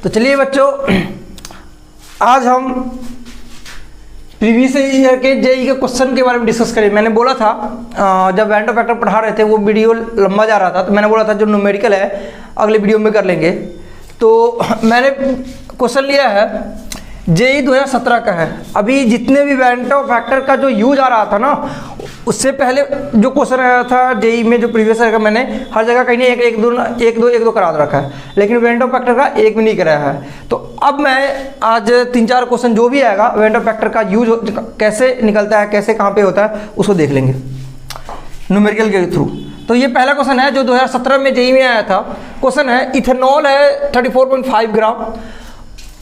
तो चलिए बच्चों, आज हम प्रीवियस ईयर के जेईई के क्वेश्चन के बारे में डिस्कस करें। मैंने बोला था जब वैन ऑफ फैक्टर पढ़ा रहे थे वो वीडियो लंबा जा रहा था, तो मैंने बोला था जो न्यूमेरिकल है अगले वीडियो में कर लेंगे। तो मैंने क्वेश्चन लिया है जेईई 2017 का है। अभी जितने भी वैन ऑफ फैक्टर का जो यूज आ रहा था ना, उससे पहले जो क्वेश्चन आया था जेईई में जो प्रीवियस ईयर का, मैंने हर जगह कहीं नहीं एक दो करा रखा है, लेकिन वैन ऑफ फैक्टर का एक भी नहीं कराया है। तो अब मैं आज 3-4 क्वेश्चन जो भी आएगा वैन ऑफ फैक्टर का यूज कैसे निकलता है, कैसे कहाँ पे होता है, उसको देख लेंगे न्यूमेरिकल के थ्रू। तो ये पहला क्वेश्चन है जो 2017 में जेईई में आया था। क्वेश्चन है इथेनॉल है 34.5 ग्राम,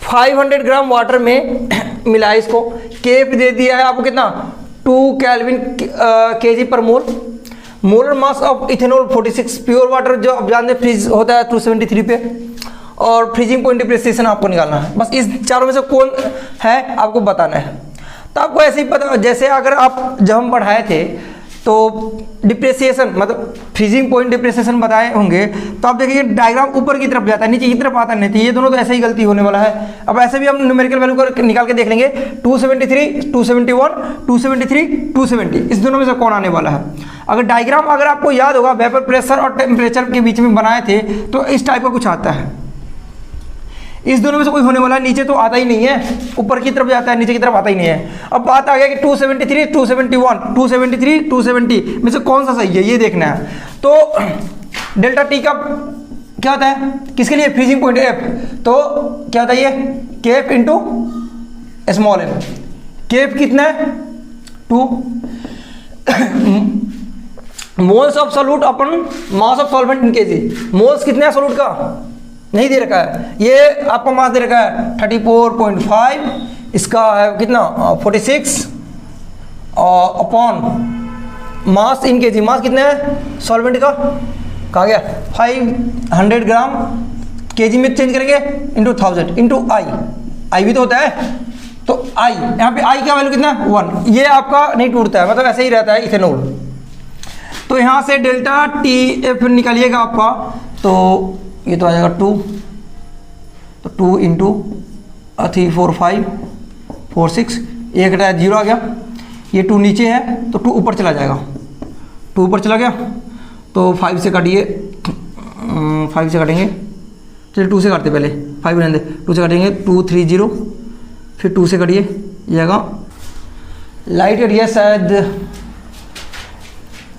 500 ग्राम वाटर में मिलाए इसको, केप दे दिया है आपको कितना 2 kelvin KG per mole, molar mass of ethanol 46, pure water जो आप जानते हैं फ्रीज होता है 273 पे, और फ्रीजिंग पॉइंट डिप्रेसिएशन आपको निकालना है। बस इस चारों में से कौन है आपको बताना है। तो आपको ऐसे ही पता, जैसे अगर आप जब हम पढ़ाए थे तो डिप्रेसिएशन मतलब फ्रीजिंग पॉइंट डिप्रेसिएशन बताए होंगे, तो आप देखिए डायग्राम ऊपर की तरफ जाता है, नीचे की तरफ आता नहीं। तो ये दोनों तो ऐसे ही गलती होने वाला है। अब ऐसे भी हम न्यूमेरिकल वैल्यू को निकाल के देख लेंगे 273, 271, 273, 270, इस दोनों में से कौन आने वाला है। अगर डायग्राम अगर आपको याद होगा वेपर प्रेशर और टेम्परेचर के बीच में बनाए थे तो इस टाइप का कुछ आता है। इस दोनों में से कोई होने वाला है, नीचे तो आता ही नहीं है, ऊपर की तरफ जाता है, नीचे की तरफ आता ही नहीं है। अब बात आ गया कि 273, 271, 273, 270 में से कौन सा सही है ये देखना है। तो डेल्टा टी का क्या होता है किसके लिए, फ्रीजिंग पॉइंट एफ, तो क्या होता है ये केफ इंटू स्मॉल एफ। केफ कितना है 2, moles of solute upon mass of solvent in KG. Moles कितने हैं सॉल्यूट का नहीं दे रखा है, ये आपका मास दे रखा है 34.5, इसका है कितना 46 अपॉन मास इन केजी। मास कितना है सॉल्वेंट का, कहाँ गया 500 ग्राम, केजी में चेंज करेंगे इंटू 1000 इंटू आई भी तो होता है। तो आई यहाँ पे आई का वैल्यू कितना 1, ये आपका नहीं टूटता है, मतलब ऐसे ही रहता है इथेनॉल। तो यहाँ से डेल्टा टी एफ निकालिएगा आपका, तो ये तो आ जाएगा 2, तो 2 इंटू 3 4 5 4 6, एक घटाया 0 आ गया, ये 2 नीचे है तो 2 ऊपर चला जाएगा, 2 ऊपर चला गया तो 5 से काटिए, 5 से काटेंगे, चलिए 2 से काटते पहले, 5 रहने दे, 2 से काटेंगे 2 3 0, फिर 2 से काटिए, ये आएगा लाइट एरिया शायद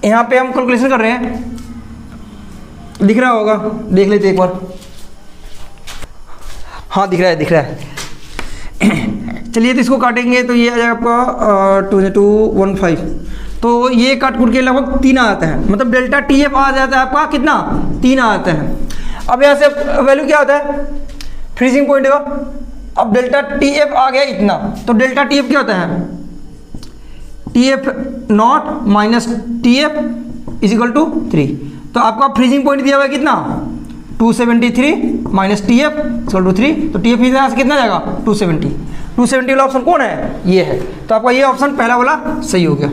यहाँ पे हम कैलकुलेशन कर रहे हैं, दिख रहा होगा, देख लेते एक बार। हाँ दिख रहा है चलिए तो इसको काटेंगे तो ये आ जाएगा आपका 215, तो ये काट कुट के लगभग 3 आता है, मतलब डेल्टा टी एफ आ जाता है आपका कितना 3 आता है। अब यहाँ से वैल्यू क्या होता है फ्रीजिंग पॉइंट का। अब डेल्टा टी एफ आ गया इतना, तो डेल्टा टी एफ क्या होता है T F naught minus T F is equal to 3। तो आपका फ्रीजिंग पॉइंट दिया हुआ है कितना 273 minus T F equal to 3, तो टी एफ यहाँ से कितना जाएगा 270। 270 वाला ऑप्शन कौन है ये है, तो आपका ये ऑप्शन पहला वाला सही हो गया।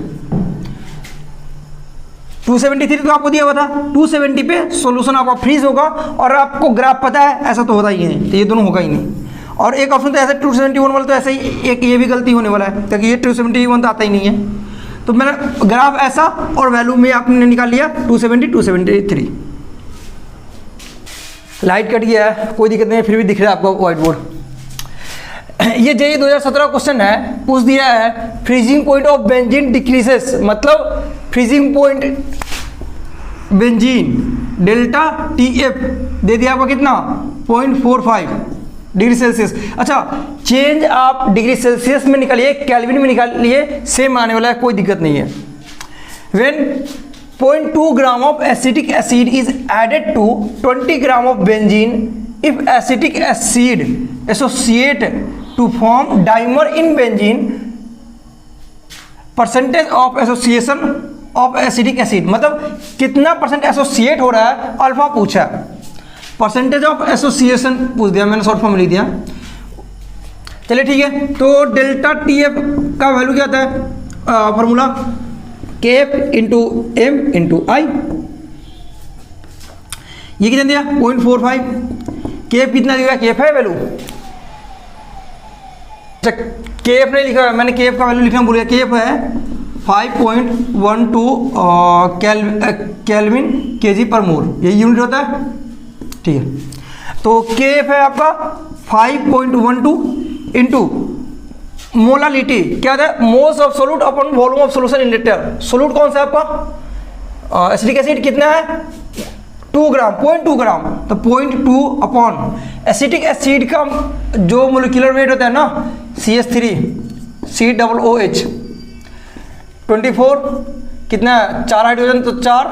273 तो आपको दिया हुआ था, 270 पे सॉल्यूशन आपका फ्रीज होगा, और आपको ग्राफ पता है ऐसा तो होता ही नहीं, तो ये दोनों होगा ही नहीं। और एक ऑप्शन तो ऐसे 271 वाला तो ऐसे ही एक ये भी गलती होने वाला है, क्योंकि ये 271 तो आता ही नहीं है। तो मैंने ग्राफ ऐसा और वैल्यू में आपने निकाल लिया 270 273। लाइट कट गया है कोई दिक्कत नहीं, फिर भी दिख रहा है आपको व्हाइट बोर्ड। ये जेईई 2017 क्वेश्चन है, पूछ दिया है freezing point of benzene decreases, मतलब freezing point benzene delta T F दे दिया आपको कितना 0.45 डिग्री सेल्सियस। अच्छा चेंज आप डिग्री सेल्सियस में निकालिए, केल्विन में निकालिए, सेम आने वाला है, कोई दिक्कत नहीं है। When 0.2 gram of acetic acid is added to 20 gram of benzene, if acetic acid associate to form dimer in benzene, percentage of association of acetic acid, मतलब कितना परसेंट एसोसिएट हो रहा है, अल्फा पूछा, परसेंटेज ऑफ एसोसिएशन पूछ दिया, मैंने short form लिख दिया। चलिए ठीक है, तो डेल्टा टी एफ का वैल्यू क्या होता है फॉर्मूला के एफ इंटू एम इंटू आई, ये कितना दिया 0.45, केएफ कितना दिया, केएफ है वैल्यू, केएफ नहीं लिखा है मैंने, केएफ का वैल्यू लिखना भूल गया। केएफ है 5.12 केल्विन केजी पर मोल, यही यूनिट होता है, ठीक है। तो केएफ है आपका 5.12 इंटू मोलालिटी, क्या होता है, moles of solute upon volume of solution in litre. Solute कौन सा आपका, एसिटिक एसिड कितना है 2 ग्राम, 0.2 ग्राम, तो 0.2 अपॉन एसिटिक एसिड का जो मोलिकुलर वेट होता है ना CH3 COOH 24, कितना है 4 हाइड्रोजन तो 4,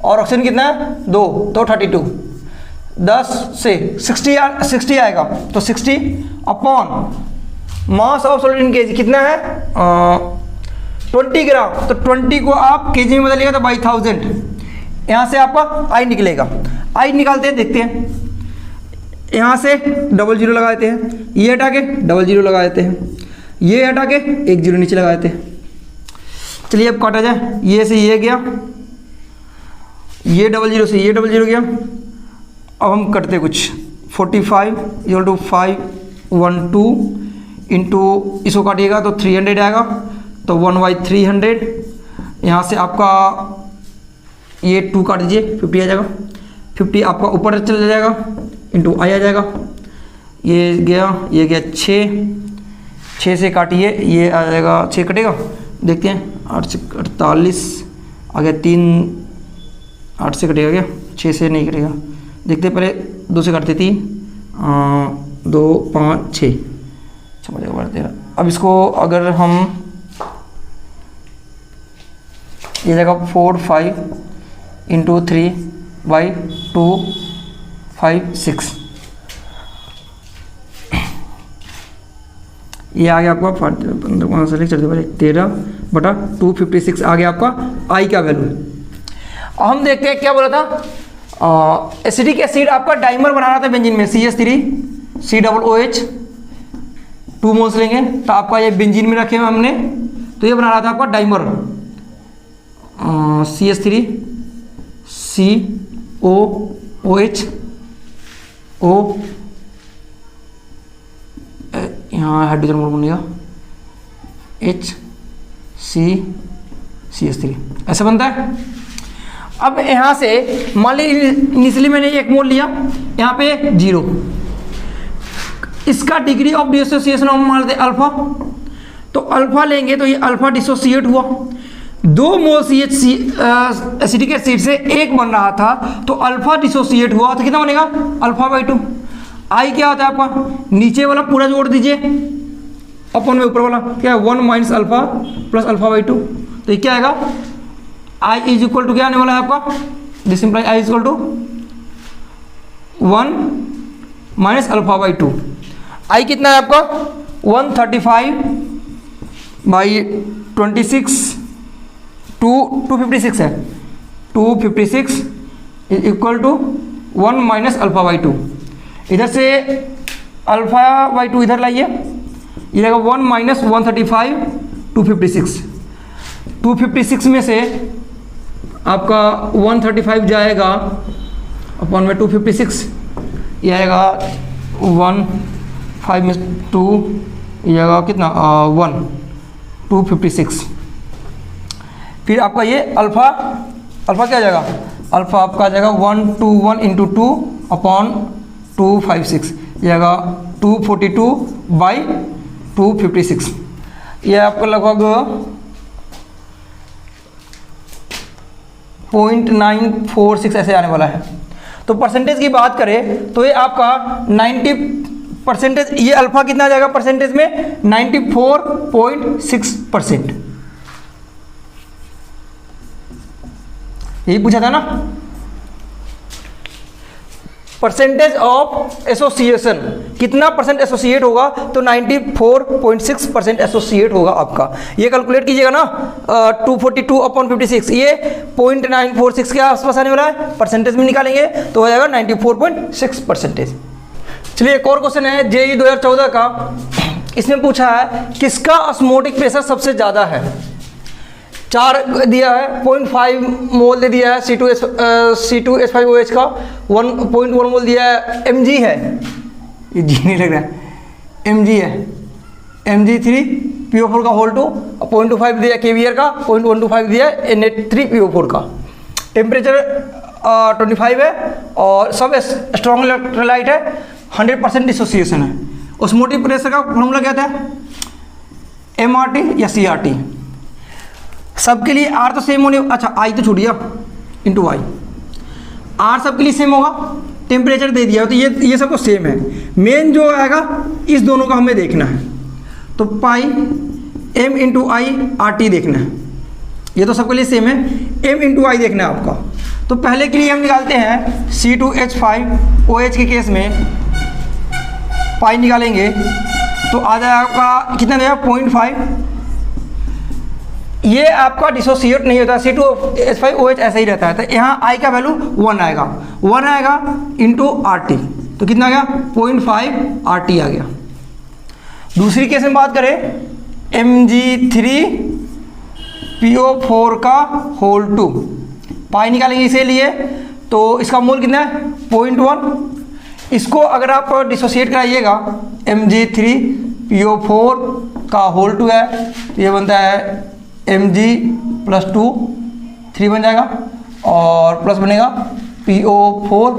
और ऑक्सीजन कितना है 2, तो 32, 10 से 60 आएगा, तो 60 upon mass of solid in KG कितना है 20 ग्राम, तो 20 को आप केजी में बदलिएगा तो बाई 1000, यहाँ से आपका आई निकलेगा। आई निकालते हैं, देखते हैं, यहाँ से डबल जीरो लगा देते हैं, ये हटा के डबल जीरो लगा देते हैं, ये हटा के एक जीरो नीचे लगा देते हैं। चलिए अब काटा जाए, ये से ये गया, ये डबल जीरो से ये डबल जीरो गया। अब हम करते कुछ 45 = 512 इंटू, इसको काटिएगा तो 300 आएगा, तो 1/300, यहाँ से आपका ये 2 काट दीजिए 50 आ जाएगा, 50 आपका ऊपर चला जाएगा इंटू आई आ जाएगा, ये गया 6 से काटिए, ये आ जाएगा 6 कटेगा, देखते हैं 8 से 48 आ गया, 3 8 से कटेगा क्या, 6 से नहीं कटेगा, देखते हैं पहले 2 से काटते, 3 2 5 6 समझ गया 13। अब इसको अगर हम ये जगह 4 5 इंटू 3/2 5 6, ये आ गया आपका 13/256 आ गया आपका आई का वैल्यू। अब हम देखते हैं क्या बोला था, एसिटिक एसिड आपका डाइमर बनाना था बेंजीन में, CH3 COOH 2 मोल्स लेंगे, तो आपका ये बेंजीन में रखे हुए हमने, तो ये बना रहा था आपका डाइमर CH3 COOH O, यहाँ हाइड्रोजन मोल बनेगा CH3, ऐसा बनता है। अब यहाँ से मान लीजिए इनिशियली मैंने 1 मोल लिया, यहाँ पे 0, इसका डिग्री ऑफ डिसोसिएशन हम मान लेते अल्फा, तो अल्फा लेंगे तो ये अल्फा डिसोसिएट हुआ, 2 मोल एसिटिक एसिड से 1 बन रहा था, तो अल्फा डिसोसिएट हुआ, तो कितना बनेगा अल्फा/2। आई क्या होता है आपका, नीचे वाला पूरा जोड़ दीजिए अपन में ऊपर वाला क्या है 1 माइनस अल्फा प्लस अल्फा/2, तो ये क्या आएगा, आई इज इक्वल टू क्या आने वाला है आपका, this implies I is equal to 1 minus अल्फा/2। आई कितना है आपका 135/26 256 है, 256 इज इक्वल टू 1 माइनस अल्फा/2। इधर से अल्फा/2 इधर लाइए, ये रहेगा 1 माइनस 135 256 में से आपका 135 जाएगा अपॉन में 256, ये आएगा 1 5 में 2, ये आएगा कितना 1 256। फिर आपका ये अल्फ़ा क्या आ जाएगा, अल्फ़ा आपका आ जाएगा 121 इंटू 2 अपॉन 256, ये आएगा 242/256, ये आपका लगभग 0.946 ऐसे आने वाला है। तो परसेंटेज की बात करें तो ये आपका 90%, ये अल्फा कितना आ जाएगा परसेंटेज में 94.6%, यही पूछा था ना, परसेंटेज ऑफ एसोसिएशन कितना परसेंट एसोसिएट होगा, तो 94.6% एसोसिएट होगा आपका। ये कैलकुलेट कीजिएगा ना 242/56, ये 0.946 के आसपास आने वाला है, परसेंटेज में निकालेंगे तो हो जाएगा 94.6%। चलिए एक और क्वेश्चन है जेईई 2014 का, इसमें पूछा है किसका ऑस्मोटिक प्रेशर सबसे ज़्यादा है। 4 दिया है, 0.5 मोल दे दिया है C2H5OH का, 1.1 मोल दिया है, Mg है, ये जी नहीं लग रहा है, Mg है, Mg3PO4 का होल 2, 0.25 दिया KBr का, 0.125 दिया Na3PO4 का। टेम्परेचर 25 है और सब स्ट्रॉन्ग इलेक्ट्रोलाइट है, 100% डिसोसिएशन है। ऑस्मोटिक प्रेशर का फॉर्मूला क्या था, MRT या CRT। सबके लिए R तो सेम होने, अच्छा I तो छूट गया, इंटू Y, R सबके लिए सेम होगा, टेम्परेचर दे दिया तो ये सब तो सेम है। मेन जो आएगा इस दोनों का हमें देखना है, तो पाई M इंटू आई RT देखना है, ये तो सबके लिए सेम है, M इंटू आई देखना है आपका। तो पहले के लिए हम निकालते हैं C2H5OH के केस में पाई निकालेंगे तो आ जाएगा आपका कितना देगा 0.5, ये आपका डिसोसिएट नहीं होता, C2H5OH ऐसा ही रहता है। तो यहाँ I का वैल्यू 1 आएगा, 1 आएगा इंटू RT, तो कितना आ गया 0.5 RT आ गया। दूसरी केस में बात करें Mg3PO4 का होल 2, पाई निकालेंगे इसे लिए तो इसका मोल कितना है 0.1। इसको अगर आप डिसोसिएट कराइएगा Mg3PO4 का होल 2 है तो ये बनता है Mg+2, 3 बन जाएगा और प्लस बनेगा PO4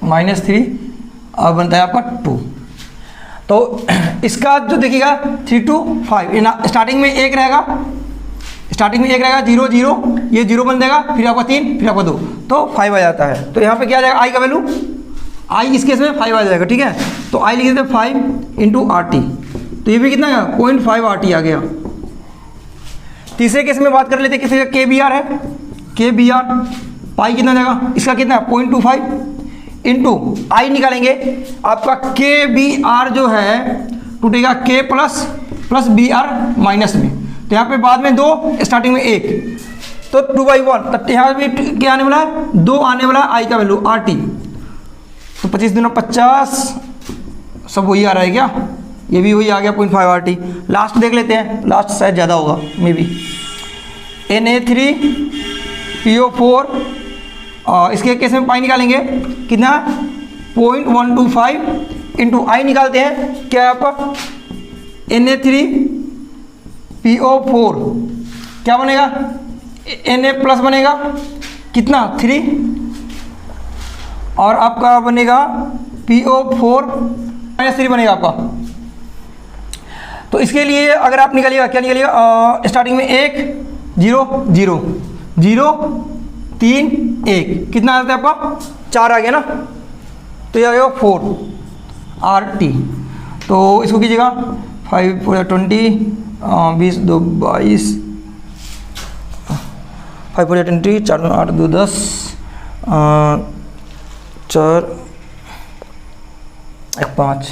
-3 और बनता है आपका 2। तो इसका जो देखिएगा 3 to 5 स्टार्टिंग में 1 रहेगा, 0 0, ये 0 बन जाएगा, फिर आपका 3, फिर आपका 2, तो 5 आ जाता है। तो यहाँ पे क्या आ जाएगा I का वैल्यू, I इस केस में 5 आ जाएगा, ठीक है। तो I लिख देते हैं 5 इंटू RT, तो ये भी कितना है 0.5 RT आ गया। तीसरे केस में बात कर लेते हैं, किसी का KBr है, KBr पाई कितना जाएगा, इसका कितना है 0.25 इंटू I निकालेंगे, आपका KBr जो है टूटेगा K प्लस BR माइनस में, तो यहाँ पे बाद में 2, स्टार्टिंग में 1, तो 2/1, तब यहाँ भी क्या आने वाला है 2 आने वाला है I का वैल्यू RT। तो 25 दूना 50, सब वही आ रहा है क्या, ये भी वही आ गया 0.5 RT। लास्ट देख लेते हैं, लास्ट शायद ज़्यादा होगा मे बी, Na3PO4 इसके केस में पाई निकालेंगे कितना 0.125 इंटू I निकालते हैं, क्या है आपका Na3PO4 क्या बनेगा Na प्लस बनेगा कितना 3 और आपका बनेगा PO4 -3 बनेगा आपका। तो इसके लिए अगर आप निकालिएगा, क्या निकालिएगा, स्टार्टिंग में 1 0 0 0 3 1, कितना आता है आपका 4 आ गया ना, तो ये आ गया 4 RT। तो इसको कीजिएगा 5 4 20, 20 2 22, 5 4 20, 4 8 2 10, 4 1 5,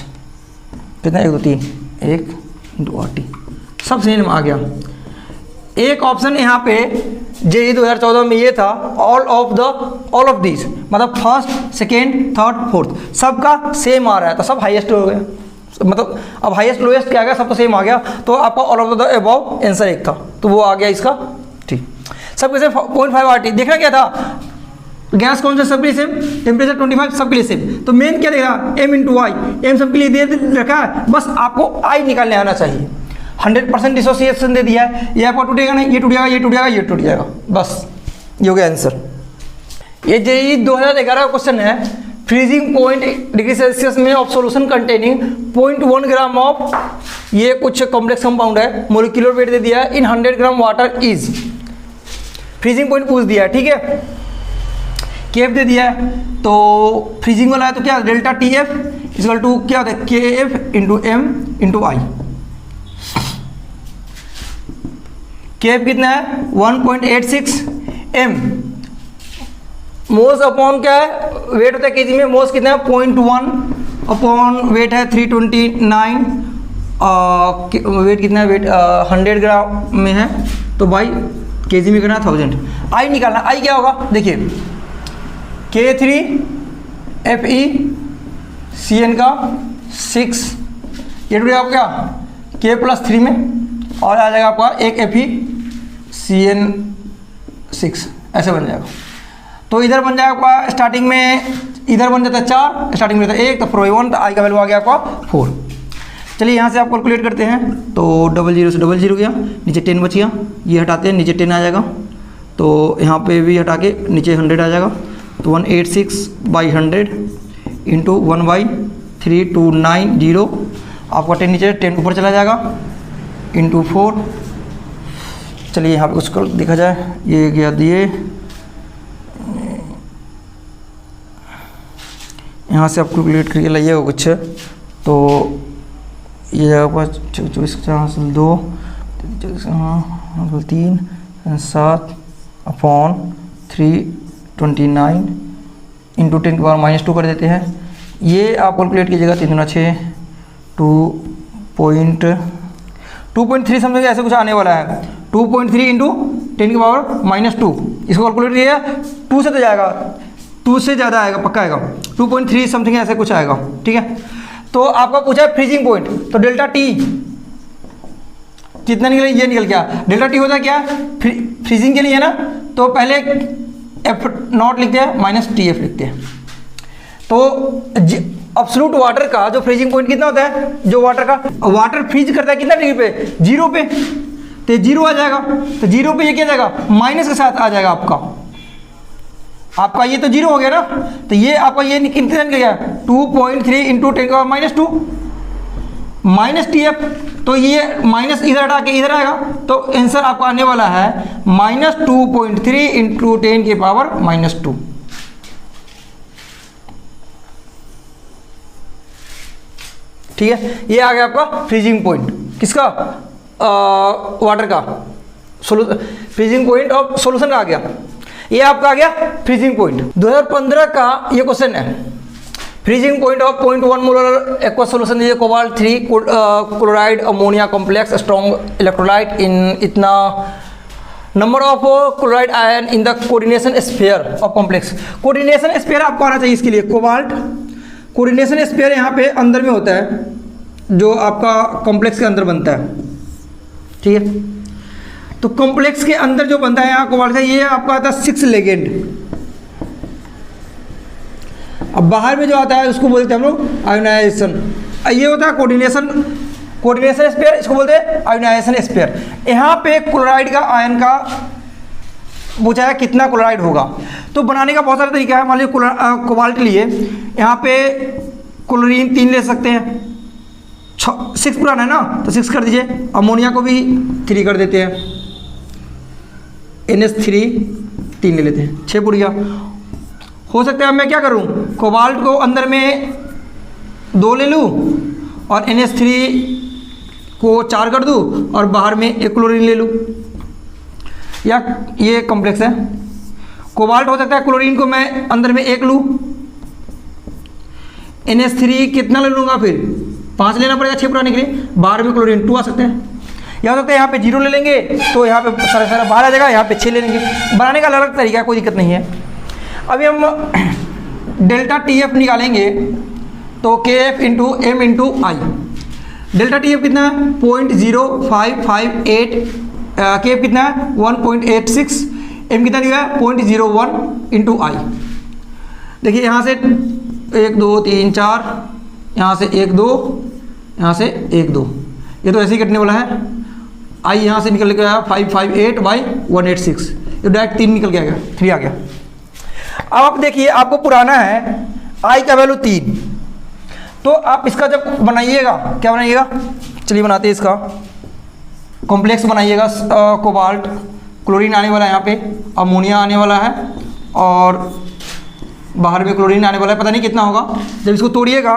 कितना 1 2 3 1 इंटू RT, सब सेम आ गया। एक ऑप्शन यहाँ पे JEE 2014 में ये था ऑल ऑफ दिस, मतलब फर्स्ट सेकेंड थर्ड फोर्थ सबका सेम आ रहा है, तो सब हाईएस्ट हो गया, मतलब अब हाईएस्ट लोएस्ट क्या आ गया, सब तो सेम आ गया। तो आपका all of the above answer एक था, तो वो आ गया इसका, ठीक। सब कैसे 0.5 RT देखना क्या था, गैस कौन सा सबके लिए सेम, टेम्परेचर 25 सबके लिए सेम। तो मेन क्या देगा M इंटू आई, M सबके लिए दे रखा है, बस आपको I निकालने आना चाहिए। 100% डिसोसिएशन दे दिया है, ये आपका टूटेगा नहीं, ये टूट जाएगा, ये टूट जाएगा, ये टूट जाएगा, बस ये हो गया आंसर। ये JEE 2011 का क्वेश्चन है, फ्रीजिंग पॉइंट डिग्री सेल्सियस में of solution containing 0.1 gram of, ये कुछ कॉम्प्लेक्स कंपाउंड है, मोलिकुलर वेट दे दिया है इन 100 gram water is, freezing point पूछ दिया है, ठीक है। केएफ दे दिया है, तो फ्रीजिंग वाला है तो क्या डेल्टा TF इक्वल टू क्या होता है KF इंटू M इंटू आई। केएफ कितना है 1.86 M, मोल्स अपॉन क्या है वेट होता है केजी में, मोल्स कितना है 0.1 अपॉन वेट है 329, वेट कितना है वेट 100 ग्राम में है, तो बाई केजी में करना 1000। आई निकालना, आई क्या होगा देखिए K3FeCN का 6, ये टूट जाएगा क्या K+3 में और आ जाएगा आपका एक FeCN6 ऐसे बन जाएगा। तो इधर बन जाएगा आपका स्टार्टिंग में, इधर बन जाता है 4, स्टार्टिंग में रहता है 1, तो 4 1, तो आई का वैल्यू आ गया आपका 4। चलिए यहाँ से आप कैलकुलेट करते हैं, तो 00 से 00 गया, नीचे 10 बच गया, ये हटाते हैं, नीचे 10 आ जाएगा, तो यहाँ पे भी हटा के नीचे 100 आ जाएगा, तो 186/100 इंटू 1/3290, आपका 10 नीचे 10 ऊपर चला जाएगा, इंटू 4। चलिए यहाँ पे उसको देखा जाए, ये गया दिए, यहाँ से आप कैलकुलेट करके लाइएगा कुछ, तो ये आपका 24 2 3 7/329 इंटू 10 की पावर -2 कर देते हैं। ये आप कैलकुलेट कीजिएगा, 3 दूना 6, 2.3 समझिए ऐसे कुछ आने वाला है, 2.3 इंटू 10 की पावर -2, इसको कैलकुलेट कीजिएगा, 2 से तो जाएगा, 2 से ज़्यादा आएगा, पक्का आएगा, 2.3 समथिंग ऐसे कुछ आएगा, ठीक है। तो आपका पूछा है फ्रीजिंग पॉइंट, तो डेल्टा टी कितना निकला, ये निकल गया। डेल्टा टी होता है क्या, फ्रीजिंग के लिए है ना, तो पहले F0 लिखते हैं -TF लिखते हैं। तो एब्सोल्यूट वाटर का जो फ्रीजिंग पॉइंट कितना होता है, जो वाटर फ्रीज करता है कितना डिग्री पे, 0 पे, तो 0 आ जाएगा, तो 0 पे ये क्या जाएगा, माइनस के साथ आ जाएगा आपका ये तो 0 हो गया ना, तो ये आपका ये कितना निकल गया, 2.3 इंटू 10 का -2 -TF, तो ये माइनस इधर हटा के इधर आएगा, तो आंसर आपका आने वाला है -2.3 इंटू 10 की पावर -2। ठीक है, ये आ गया आपका फ्रीजिंग पॉइंट, किसका, वाटर का, फ्रीजिंग पॉइंट ऑफ सॉल्यूशन का आ गया। ये आपका आ गया फ्रीजिंग पॉइंट। 2015 का ये क्वेश्चन है, freezing point of 0.1 molar aqua solution दीजिए, cobalt 3 chloride ammonia complex strong electrolyte in इतना number of chloride ion in the coordination sphere of complex. Coordination sphere आपको आना चाहिए इसके लिए, कोबाल्ट कोऑर्डिनेशन स्फीयर यहाँ पे अंदर में होता है, जो आपका कॉम्प्लेक्स के अंदर बनता है, ठीक है। तो कॉम्प्लेक्स के अंदर जो बनता है यहाँ कोबाल्ट का, ये आपका आता है 6 लेगेंड। अब बाहर में जो आता है उसको बोलते हैं हम लोग आयोनाइजेशन। ये होता है कोऑर्डिनेशन स्फीयर, इसको बोलते हैं आयोनाइजेशन स्फीयर। यहाँ पे क्लोराइड का आयन का पूछा है कितना क्लोराइड होगा, तो बनाने का बहुत सारा तरीका है। मान लीजिए कोबाल्ट लिए, यहाँ पे क्लोरीन 3 ले सकते हैं, 6 पुराना है ना, तो 6 कर दीजिए। अमोनिया को भी 3 कर देते हैं, NH3 3 ले लेते हैं, 6 पुड़िया। हो सकता है मैं क्या करूं, कोबाल्ट को अंदर में 2 ले लूं और NH3 को 4 कर दूं और बाहर में 1 क्लोरीन ले लूं, या ये कॉम्प्लेक्स है। कोबाल्ट हो सकता है क्लोरीन को मैं अंदर में 1 लूं, NH3 कितना ले लूँगा, फिर 5 लेना पड़ेगा 6 पुराने के लिए, बाहर में क्लोरीन 2 आ सकते हैं। या हो सकता है यहाँ पे 0 ले लेंगे तो यहाँ पे सारा बाहर आ जाएगा, यहाँ पे 6 ले लेंगे। बनाने का अलग तरीका है, कोई दिक्कत नहीं है। अभी हम डेल्टा TF निकालेंगे, तो KF इंटू M इंटू आई। डेल्टा TF कितना है 0.0558, KF कितना है 1.86, M कितना दिया है 0.01 इंटू आई। देखिए यहाँ से 1 2 3 4, यहाँ से 1 2, यहाँ से 1 2, ये तो ऐसे ही कटने वाला है। आई यहाँ से निकल के आया 558/186, ये डायरेक्ट 3 निकल के आ गया, 3 आ गया। अब आप देखिए, आपको पुराना है आई का वैल्यू 3, तो आप इसका जब बनाइएगा, क्या बनाइएगा, चलिए बनाते हैं इसका कॉम्प्लेक्स बनाइएगा। कोबाल्ट क्लोरीन आने वाला है, यहाँ पे अमोनिया आने वाला है और बाहर में क्लोरीन आने वाला है, पता नहीं कितना होगा। जब इसको तोड़िएगा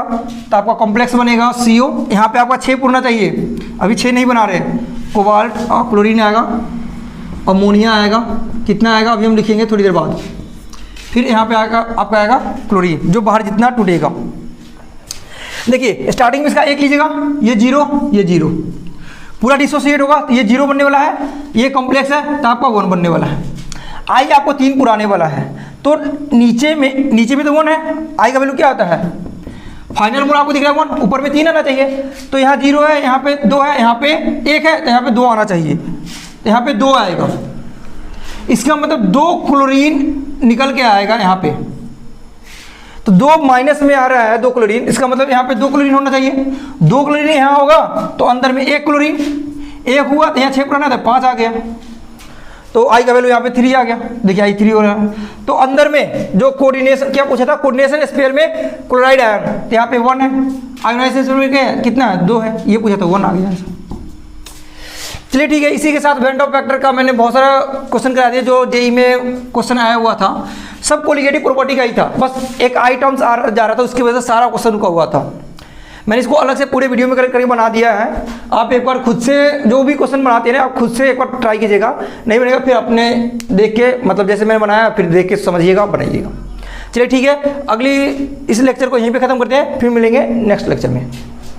तो आपका कॉम्प्लेक्स बनेगा CO। यहाँ पे आपका 6 पुरना चाहिए, अभी 6 नहीं बना रहे। कोबाल्ट और क्लोरीन आएगा, अमोनिया आएगा, कितना आएगा अभी हम लिखेंगे थोड़ी देर बाद। फिर यहाँ पे आएगा आपका आएगा क्लोरीन, जो बाहर जितना टूटेगा। देखिए स्टार्टिंग में इसका 1 लीजिएगा, ये 0, ये 0, पूरा डिसोसिएट होगा तो ये 0 बनने वाला है। ये कॉम्प्लेक्स है तो आपका 1 बनने वाला है। आई आपको 3 पुराने वाला है, तो नीचे में तो 1 है। आई का वैल्यू क्या होता है फाइनल मोल आपको दिख रहा है 1, ऊपर में 3 आना चाहिए, तो यहाँ 0 है, यहाँ पे 2 है, यहाँ पे 1 है, तो यहाँ पे 2 आना चाहिए, तो यहाँ पे 2 आएगा। इसका मतलब 2 क्लोरीन निकल के आएगा यहाँ पे, तो 2 माइनस में आ रहा है 2 क्लोरीन, इसका मतलब यहाँ पे 2 क्लोरीन होना चाहिए। 2 क्लोरीन यहाँ होगा तो अंदर में 1 क्लोरीन, 1 हुआ तो यहाँ 6 पुराना था, 5 आ गया, तो आई का वैल्यू यहाँ पे 3 आ गया। देखिए आई 3 हो रहा है। तो अंदर में जो कोऑर्डिनेशन क्या पूछा था, कोऑर्डिनेशन स्पेयर में क्लोराइड आयन, तो यहाँ पे 1 है, आयोनाइजेशन स्पेयर में कितना है 2 है, ये पूछा था 1 आ गया। चलिए ठीक है, इसी के साथ वेन डॉट वेक्टर का मैंने बहुत सारा क्वेश्चन करा दिया जो जेई में क्वेश्चन आया हुआ था, सब कोलिगेटिव प्रॉपर्टी का ही था, बस एक आई टर्म्स आ जा रहा था, उसकी वजह से सारा क्वेश्चन रुका हुआ था। मैंने इसको अलग से पूरे वीडियो में करके बना दिया है। आप एक बार खुद से जो भी क्वेश्चन बनाते हैं ना, आप खुद से एक बार ट्राई कीजिएगा, नहीं बनेगा फिर अपने देख के, मतलब जैसे मैंने बनाया फिर देख के समझिएगा, बनाइएगा। चलिए ठीक है, अगली इस लेक्चर को यहीं पे ख़त्म करते हैं, फिर मिलेंगे नेक्स्ट लेक्चर में।